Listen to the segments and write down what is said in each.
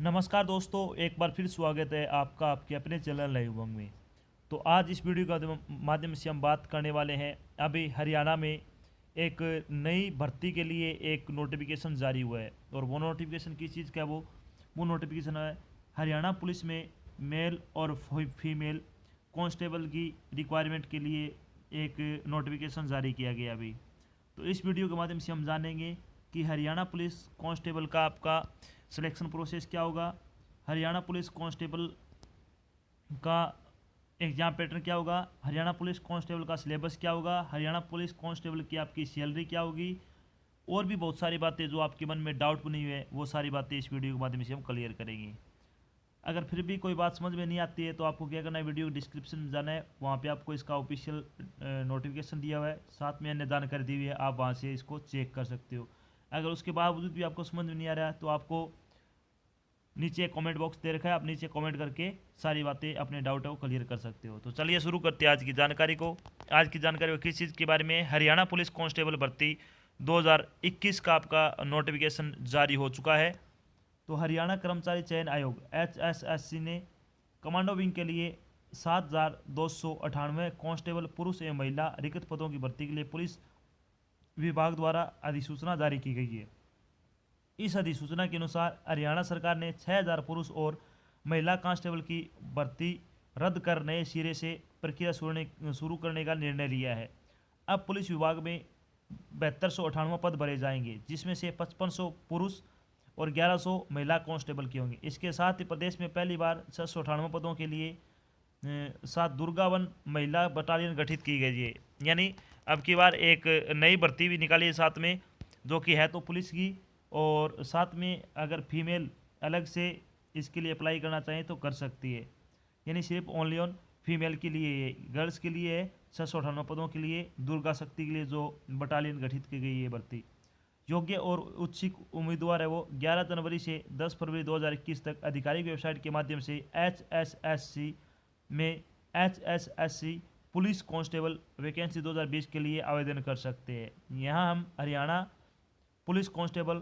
नमस्कार दोस्तों, एक बार फिर स्वागत है आपका आपके अपने चैनल लाइव उमंग में। तो आज इस वीडियो का माध्यम से हम बात करने वाले हैं। अभी हरियाणा में एक नई भर्ती के लिए एक नोटिफिकेशन जारी हुआ है और वो नोटिफिकेशन किस चीज़ का है? वो नोटिफिकेशन है हरियाणा पुलिस में मेल और फीमेल कांस्टेबल की रिक्वायरमेंट के लिए एक नोटिफिकेशन जारी किया गया अभी। तो इस वीडियो के माध्यम से हम जानेंगे कि हरियाणा पुलिस कांस्टेबल का आपका सिलेक्शन प्रोसेस क्या होगा, हरियाणा पुलिस कांस्टेबल का एग्जाम पैटर्न क्या होगा, हरियाणा पुलिस कांस्टेबल का सिलेबस क्या होगा, हरियाणा पुलिस कांस्टेबल की आपकी सैलरी क्या होगी, और भी बहुत सारी बातें जो आपके मन में डाउट बनी हुई है वो सारी बातें इस वीडियो के माध्यम से हम क्लियर करेंगे। अगर फिर भी कोई बात समझ में नहीं आती है तो आपको क्या करना है, वीडियो डिस्क्रिप्शन में जाना है, वहाँ पे आपको इसका ऑफिशियल नोटिफिकेशन दिया हुआ है, साथ में अन्य जानकारी दी हुई है, आप वहाँ से इसको चेक कर सकते हो। अगर उसके बावजूद भी आपको समझ में नहीं आ रहा है तो आपको नीचे कमेंट बॉक्स दे रखा है, आप नीचे कमेंट करके सारी बातें अपने डाउट है वो क्लियर कर सकते हो। तो चलिए शुरू करते हैं आज की जानकारी को। आज की जानकारी किस चीज़ के बारे में? हरियाणा पुलिस कांस्टेबल भर्ती 2021 का आपका नोटिफिकेशन जारी हो चुका है। तो हरियाणा कर्मचारी चयन आयोग HSSC ने कमांडो विंग के लिए 7,298 कांस्टेबल पुरुष एवं महिला रिक्त पदों की भर्ती के लिए पुलिस विभाग द्वारा अधिसूचना जारी की गई है। इस अधिसूचना के अनुसार हरियाणा सरकार ने 6,000 पुरुष और महिला कांस्टेबल की भर्ती रद्द कर नए सिरे से प्रक्रिया शुरू करने का निर्णय लिया है। अब पुलिस विभाग में 7298 पद भरे जाएंगे, जिसमें से 5500 पुरुष और 1100 महिला कांस्टेबल के होंगे। इसके साथ ही प्रदेश में पहली बार 698 पदों के लिए साथ दुर्गावन महिला बटालियन गठित की गई है। यानी अब की बार एक नई भर्ती भी निकाली है साथ में, जो कि है तो पुलिस की, और साथ में अगर फीमेल अलग से इसके लिए अप्लाई करना चाहें तो कर सकती है। यानी सिर्फ ओनली ऑन फीमेल के लिए है, गर्ल्स के लिए है 698 पदों के लिए दुर्गा शक्ति के लिए जो बटालियन गठित की गई है भर्ती। योग्य और उत्सुक उम्मीदवार है वो 11 जनवरी से 10 फरवरी 2021 तक आधिकारिक वेबसाइट के माध्यम से HSSC में HSSC पुलिस कांस्टेबल वैकेंसी 2020 के लिए आवेदन कर सकते हैं। यहाँ हम Haryana police constable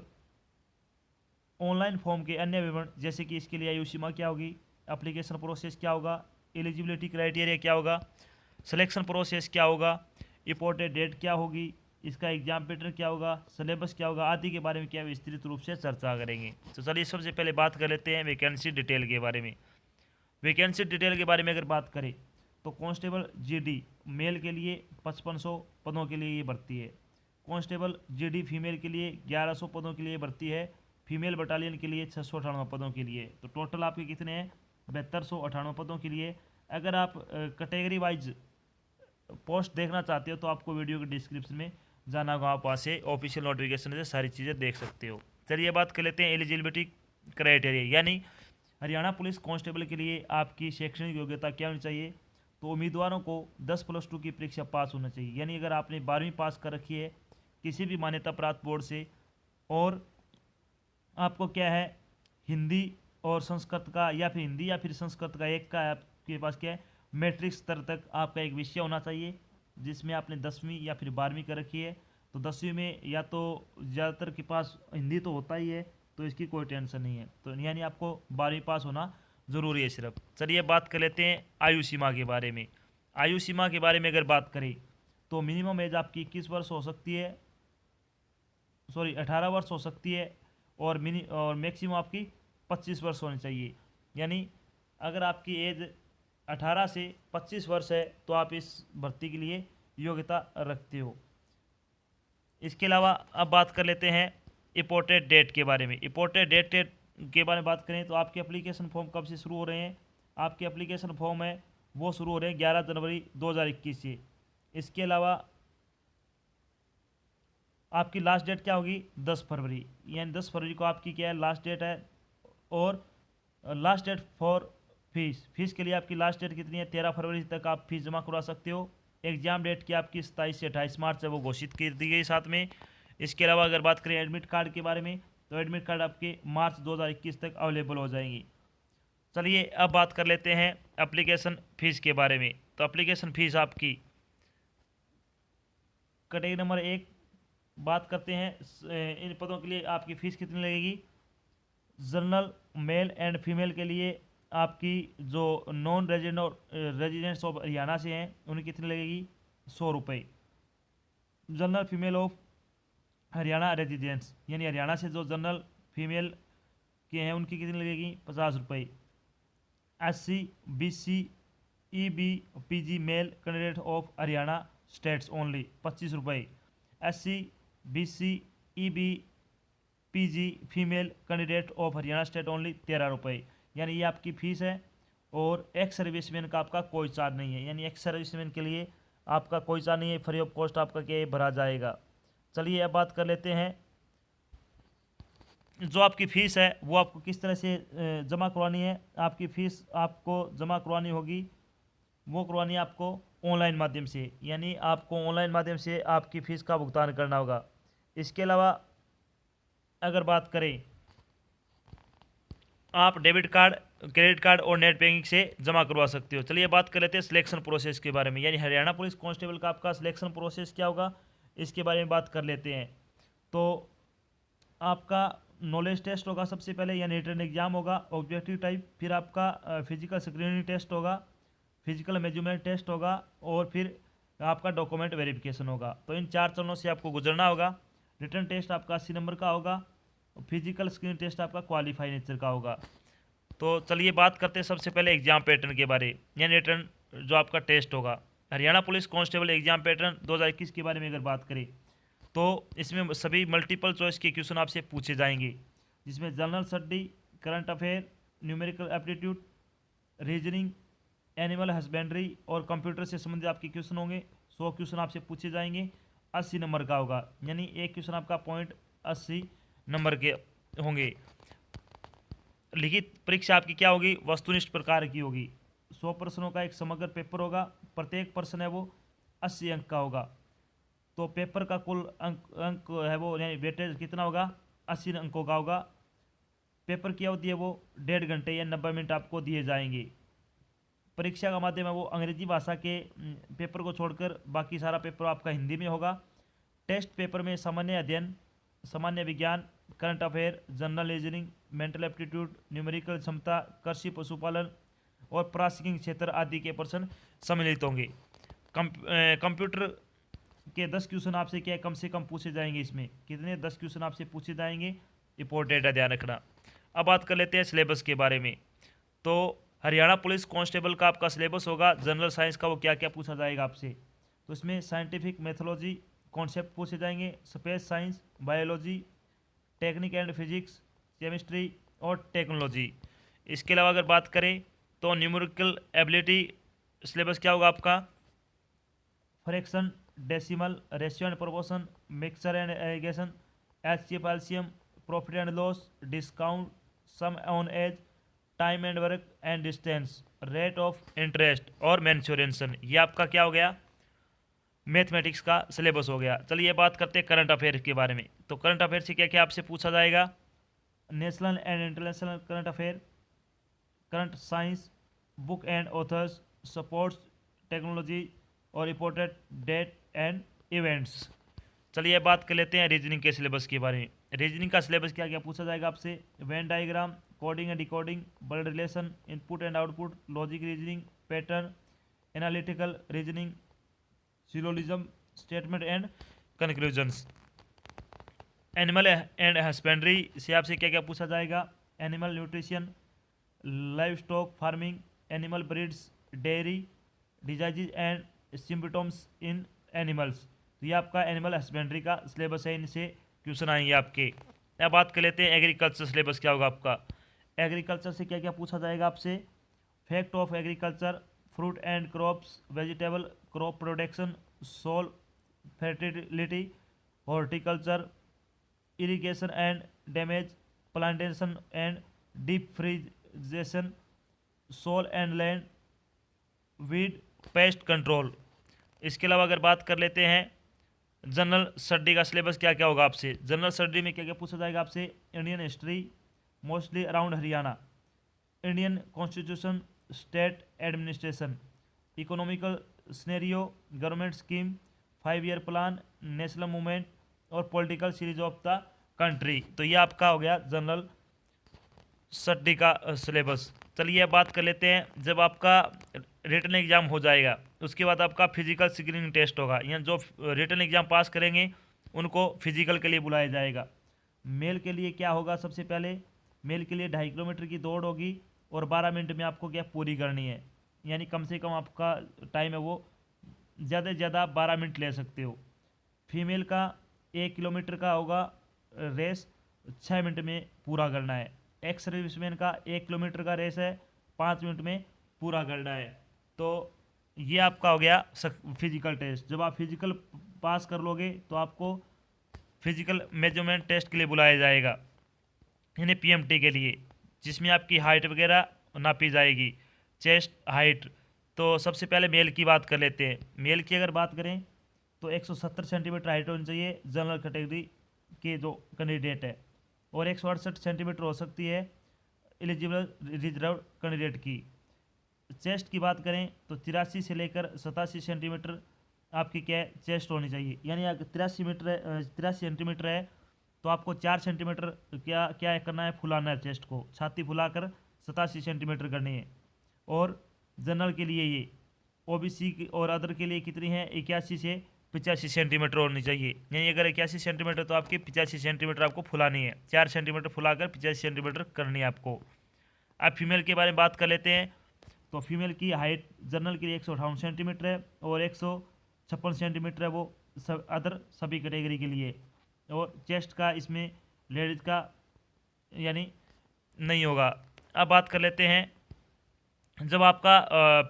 online form के अन्य विवरण, जैसे कि इसके लिए आयु सीमा क्या होगी, एप्लीकेशन प्रोसेस क्या होगा, एलिजिबिलिटी क्राइटेरिया क्या होगा, सिलेक्शन प्रोसेस क्या होगा, इम्पोर्टेड डेट क्या होगी, इसका एग्जाम पैटर्न क्या होगा, सिलेबस क्या होगा, आदि के बारे में क्या विस्तृत रूप से चर्चा करेंगे। तो चलिए सबसे पहले बात कर लेते हैं वैकेंसी डिटेल के बारे में। वैकेंसी डिटेल के बारे में अगर बात करें तो कांस्टेबल GD मेल के लिए 5500 पदों के लिए ये भर्ती है। कांस्टेबल GD फीमेल के लिए 1100 पदों के लिए भर्ती है। फीमेल बटालियन के लिए 698 पदों के लिए। तो टोटल आपके कितने हैं? 7298 पदों के लिए। अगर आप कैटेगरी वाइज पोस्ट देखना चाहते हो तो आपको वीडियो के डिस्क्रिप्शन में जाना होगा, आप वहाँ से ऑफिशियल नोटिफिकेशन से सारी चीज़ें देख सकते हो। चलिए बात कर लेते हैं एलिजिबिलिटी क्राइटेरिया, यानी हरियाणा पुलिस कांस्टेबल के लिए आपकी शैक्षणिक योग्यता क्या होनी चाहिए। तो उम्मीदवारों को 10+2 की परीक्षा पास होना चाहिए। यानी अगर आपने 12वीं पास कर रखी है किसी भी मान्यता प्राप्त बोर्ड से, और आपको क्या है हिंदी और संस्कृत का, या फिर हिंदी या फिर संस्कृत का एक का आपके पास क्या है मैट्रिक स्तर तक आपका एक विषय होना चाहिए, जिसमें आपने 10वीं या फिर 12वीं कर रखी है। तो 10वीं में या तो ज़्यादातर के पास हिंदी तो होता ही है, तो इसकी कोई टेंशन नहीं है। तो यानी आपको 12वीं पास होना ज़रूरी है सिर्फ। चलिए बात कर लेते हैं आयु सीमा के बारे में। आयु सीमा के बारे में अगर बात करें तो मिनिमम एज आपकी 21 वर्ष हो सकती है, सॉरी 18 वर्ष हो सकती है, और मैक्सिमम आपकी 25 वर्ष होनी चाहिए। यानी अगर आपकी एज 18 से 25 वर्ष है तो आप इस भर्ती के लिए योग्यता रखते हो। इसके अलावा अब बात कर लेते हैं इम्पोर्टेड डेट के बारे में। इम्पोर्टेड डेट के बारे में बात करें तो आपके एप्लीकेशन फॉर्म कब से शुरू हो रहे हैं? आपके एप्लीकेशन फॉर्म है वो शुरू हो रहे हैं 11 जनवरी 2021 से। इसके अलावा आपकी लास्ट डेट क्या होगी? 10 फरवरी। यानी 10 फरवरी को आपकी क्या है लास्ट डेट है। और लास्ट डेट फॉर फीस के लिए आपकी लास्ट डेट कितनी है? 13 फरवरी तक आप फीस जमा करवा सकते हो। एग्जाम डेट की आपकी 27 से 28 मार्च है वो घोषित कर दी गई साथ में। इसके अलावा अगर बात करें एडमिट कार्ड के बारे में तो एडमिट कार्ड आपके मार्च 2021 तक अवेलेबल हो जाएंगी। चलिए अब बात कर लेते हैं एप्लीकेशन फ़ीस के बारे में। तो एप्लीकेशन फ़ीस आपकी कैटेगरी नंबर 1 बात करते हैं इन पदों के लिए आपकी फ़ीस कितनी लगेगी। जनरल मेल एंड फीमेल के लिए आपकी जो नॉन रेजिडेंट्स ऑफ हरियाणा से हैं उनकी कितनी लगेगी? 100 रुपये। General female of Haryana residents यानी हरियाणा से जो जनरल फीमेल के हैं उनकी कितनी लगेगी? 50 रुपये। SC BC EB PG male candidate of Haryana states only 25 रुपये। SC BC EB PG female candidate of Haryana state only 13 रुपये। यानी ये आपकी फीस है। और एक्स सर्विसमैन का आपका कोई चार्ज नहीं है, यानी एक्स सर्विसमैन के लिए आपका कोई चार्ज नहीं है, फ्री ऑफ कॉस्ट आपका क्या भरा जाएगा। चलिए अब बात कर लेते हैं जो आपकी फ़ीस है वो आपको किस तरह से जमा करवानी है। आपकी फ़ीस आपको जमा करवानी होगी, वो करवानी है आपको ऑनलाइन माध्यम से, यानी आपको ऑनलाइन माध्यम से आपकी फ़ीस का भुगतान करना होगा। इसके अलावा अगर बात करें, आप डेबिट कार्ड, क्रेडिट कार्ड और नेट बैंकिंग से जमा करवा सकते हो। चलिए बात कर लेते हैं सिलेक्शन प्रोसेस के बारे में, यानी हरियाणा पुलिस कांस्टेबल का आपका सिलेक्शन प्रोसेस क्या होगा इसके बारे में बात कर लेते हैं। तो आपका नॉलेज टेस्ट होगा सबसे पहले, यानी रिटन एग्जाम होगा ऑब्जेक्टिव टाइप, फिर आपका फिजिकल स्क्रीनिंग टेस्ट होगा, फिजिकल मेजरमेंट टेस्ट होगा, और फिर आपका डॉक्यूमेंट वेरिफिकेशन होगा। तो इन 4 चरणों से आपको गुजरना होगा। रिटन टेस्ट आपका 80 नंबर का होगा, फिजिकल स्क्रीन टेस्ट आपका क्वालिफाई नेचर का होगा। तो चलिए बात करते हैं सबसे पहले एग्जाम पैटर्न के बारे, यानी रिटन जो आपका टेस्ट होगा। Haryana police constable exam pattern 2021 के बारे में अगर बात करें तो इसमें सभी मल्टीपल चॉइस के क्वेश्चन आपसे पूछे जाएंगे, जिसमें general study, current affair, numerical aptitude, reasoning, animal husbandry और कंप्यूटर से संबंधित आपके क्वेश्चन होंगे। 100 क्वेश्चन आपसे पूछे जाएंगे, 80 नंबर का होगा, यानी एक क्वेश्चन आपका पॉइंट 80 नंबर के होंगे। लिखित परीक्षा आपकी क्या होगी? वस्तुनिष्ठ प्रकार की होगी। 100 प्रश्नों का एक समग्र पेपर होगा, प्रत्येक प्रश्न है वो 80 अंक का होगा। तो पेपर का कुल अंक है वो, यानी वेटेज कितना होगा? 80 अंकों का होगा। पेपर की अवधि है वो 1.5 घंटे या 90 मिनट आपको दिए जाएंगे। परीक्षा का माध्यम है वो अंग्रेजी भाषा के पेपर को छोड़कर बाकी सारा पेपर आपका हिंदी में होगा। टेस्ट पेपर में सामान्य अध्ययन, सामान्य विज्ञान, current affair, general reasoning, mental aptitude, numerical क्षमता, कृषि पशुपालन और प्रासंगिक क्षेत्र आदि के प्रश्न सम्मिलित होंगे। कंप्यूटर के 10 क्वेश्चन आपसे क्या कम से कम पूछे जाएंगे। इसमें कितने? 10 क्वेश्चन आपसे पूछे जाएंगे। इंपॉर्टेंट है, ध्यान रखना। अब बात कर लेते हैं सिलेबस के बारे में। तो हरियाणा पुलिस कांस्टेबल का आपका सिलेबस होगा जनरल साइंस का, वो क्या क्या पूछा जाएगा आपसे। तो इसमें साइंटिफिक मेथोलॉजी कॉन्सेप्ट पूछे जाएंगे, space science, biology, technique and physics, chemistry और टेक्नोलॉजी। इसके अलावा अगर बात करें तो न्यूमेरिकल एबिलिटी सिलेबस क्या होगा आपका? Fraction, decimal, ratio and proportion, mixture and aggregation, HCF LCM, profit and loss, discount, sum on age, time and work and distance, rate of interest और मेंसुरेशन। ये आपका क्या हो गया? मैथमेटिक्स का सिलेबस हो गया। चलिए बात करते हैं करंट अफेयर के बारे में। तो करंट अफेयर से क्या क्या आपसे पूछा जाएगा? National and international current affair, current science, book and authors, sports, technology और रिपोर्टेड डेट एंड इवेंट्स। चलिए बात कर लेते हैं रीजनिंग के सिलेबस के बारे में। रीजनिंग का सिलेबस क्या क्या पूछा जाएगा आपसे? Venn diagram, coding and decoding, blood relation, input and output, logic reasoning, pattern, analytical reasoning, syllogism, statement and conclusions. Animal and husbandry से आपसे क्या क्या पूछा जाएगा? Animal nutrition, live stock farming, animal breeds, dairy, disease and symptoms in animals. तो ये आपका animal husbandry का सिलेबस है, इनसे क्वेश्चन आएंगे आपके। अब बात कर लेते हैं एग्रीकल्चर सिलेबस क्या होगा आपका। एग्रीकल्चर से क्या क्या पूछा जाएगा आपसे? Fact of agriculture, fruit and crops, vegetable crop production, soil fertility, horticulture, irrigation and damage, plantation and deforestation, soil and land, weed pest control. इसके अलावा अगर बात कर लेते हैं जनरल स्टडी का सिलेबस क्या क्या होगा आपसे। जनरल स्टडी में क्या क्या पूछा जाएगा आपसे? Indian history, mostly around Haryana, Indian constitution, state administration, economical scenario, government scheme, 5 year plan, national movement और political series of the country. तो ये आपका हो गया जनरल 6डी का सिलेबस। चलिए अब बात कर लेते हैं, जब आपका रिटन एग्ज़ाम हो जाएगा उसके बाद आपका फिजिकल स्क्रीनिंग टेस्ट होगा, यानी जो रिटन एग्ज़ाम पास करेंगे उनको फिजिकल के लिए बुलाया जाएगा। मेल के लिए क्या होगा, सबसे पहले मेल के लिए 2.5 किलोमीटर की दौड़ होगी और 12 मिनट में आपको क्या पूरी करनी है, यानी कम से कम आपका टाइम है वो ज़्यादा से ज़्यादा 12 मिनट ले सकते हो। फीमेल का 1 किलोमीटर का होगा रेस, 6 मिनट में पूरा करना है। एक्स सर्विसमैन का 1 किलोमीटर का रेस है, 5 मिनट में पूरा करना है। तो ये आपका हो गया फिजिकल टेस्ट। जब आप फिजिकल पास कर लोगे तो आपको फिजिकल मेजरमेंट टेस्ट के लिए बुलाया जाएगा, यानी पीएमटी के लिए, जिसमें आपकी हाइट वगैरह नापी जाएगी, चेस्ट हाइट। तो सबसे पहले मेल की बात कर लेते हैं। मेल की अगर बात करें तो 170 सेंटीमीटर हाइट होनी चाहिए जनरल कैटेगरी के जो कैंडिडेट है, और 168 सेंटीमीटर हो सकती है एलिजिबल रिजर्व कैंडिडेट की। चेस्ट की बात करें तो 83 से लेकर 87 सेंटीमीटर आपकी क्या है चेस्ट होनी चाहिए, यानी अगर 83 सेंटीमीटर है तो आपको 4 सेंटीमीटर क्या क्या करना है, फुलाना है चेस्ट को, छाती फुलाकर 87 सेंटीमीटर करनी है। और जनरल के लिए ये, ओबीसी और अदर के लिए कितनी है, 81 से 85 सेंटीमीटर होनी चाहिए, यानी अगर 81 सेंटीमीटर तो आपकी 85 सेंटीमीटर आपको फुलानी है, 4 सेंटीमीटर फुलाकर 85 सेंटीमीटर करनी है आपको। अब फीमेल के बारे में बात कर लेते हैं। तो फीमेल की हाइट जनरल के लिए 158 सेंटीमीटर है और 156 सेंटीमीटर है वो सब अदर सभी कैटेगरी के लिए। और चेस्ट का इसमें लेडीज़ का यानी नहीं होगा। अब बात कर लेते हैं, जब आपका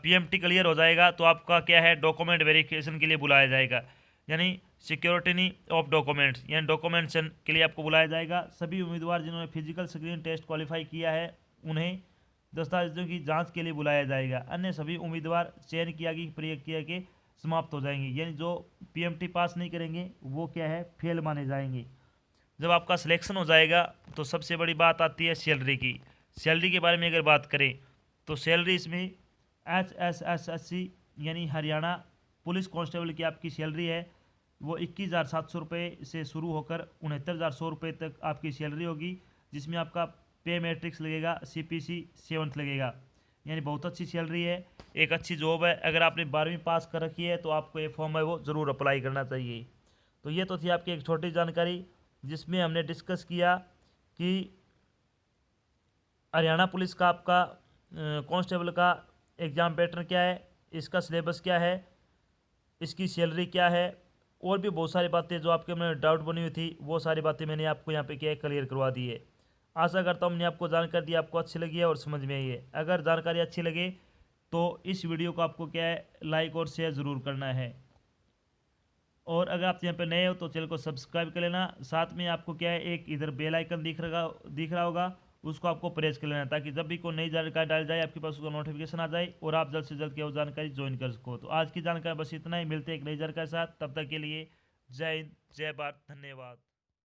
पीएमटी क्लियर हो जाएगा तो आपका क्या है डॉक्यूमेंट वेरिफिकेशन के लिए बुलाया जाएगा, यानी सिक्योरिटी ऑफ डॉक्यूमेंट्स, यानी डॉक्यूमेंटेशन के लिए आपको बुलाया जाएगा। सभी उम्मीदवार जिन्होंने फिजिकल स्क्रीन टेस्ट क्वालिफाई किया है उन्हें दस्तावेजों की जांच के लिए बुलाया जाएगा। अन्य सभी उम्मीदवार चयन किया की प्रक्रिया के समाप्त हो जाएंगे, यानी जो पीएमटी पास नहीं करेंगे वो क्या है फेल माने जाएंगे। जब आपका सिलेक्शन हो जाएगा तो सबसे बड़ी बात आती है सैलरी की। सैलरी के बारे में अगर बात करें तो सैलरी इसमें HSSSC यानी हरियाणा पुलिस कांस्टेबल की आपकी सैलरी है वो 21,700 रुपये से शुरू होकर 69,100 रुपये तक आपकी सैलरी होगी, जिसमें आपका पे मैट्रिक्स लगेगा, CPC 7th लगेगा, यानी बहुत अच्छी सैलरी है, एक अच्छी जॉब है। अगर आपने 12वीं पास कर रखी है तो आपको ये फॉर्म है वो ज़रूर अप्लाई करना चाहिए। तो ये तो थी आपकी एक छोटी जानकारी जिसमें हमने डिस्कस किया कि हरियाणा पुलिस का आपका कांस्टेबल का एग्ज़ाम पैटर्न क्या है, इसका सिलेबस क्या है, इसकी सैलरी क्या है, और भी बहुत सारी बातें जो आपके में डाउट बनी हुई थी वो सारी बातें मैंने आपको यहाँ पे क्या क्लियर करवा दी है। आशा करता हूँ मैंने आपको जानकारी दी, आपको अच्छी लगी है और समझ में आई है। अगर जानकारी अच्छी लगे तो इस वीडियो को आपको क्या है लाइक और शेयर ज़रूर करना है, और अगर आप यहाँ पे नए हो तो चैनल को सब्सक्राइब कर लेना। साथ में आपको क्या है एक इधर बेल आइकन दिख रहा होगा, उसको आपको प्रेस कर लेना ताकि जब भी कोई नई जानकारी डाल जाए आपके पास उसका नोटिफिकेशन आ जाए और आप जल्द से जल्द क्या वो जानकारी ज्वाइन कर सको। तो आज की जानकारी बस इतना ही, मिलते हैं एक नई जानकारी के साथ, तब तक के लिए जय हिंद, जय भारत, धन्यवाद।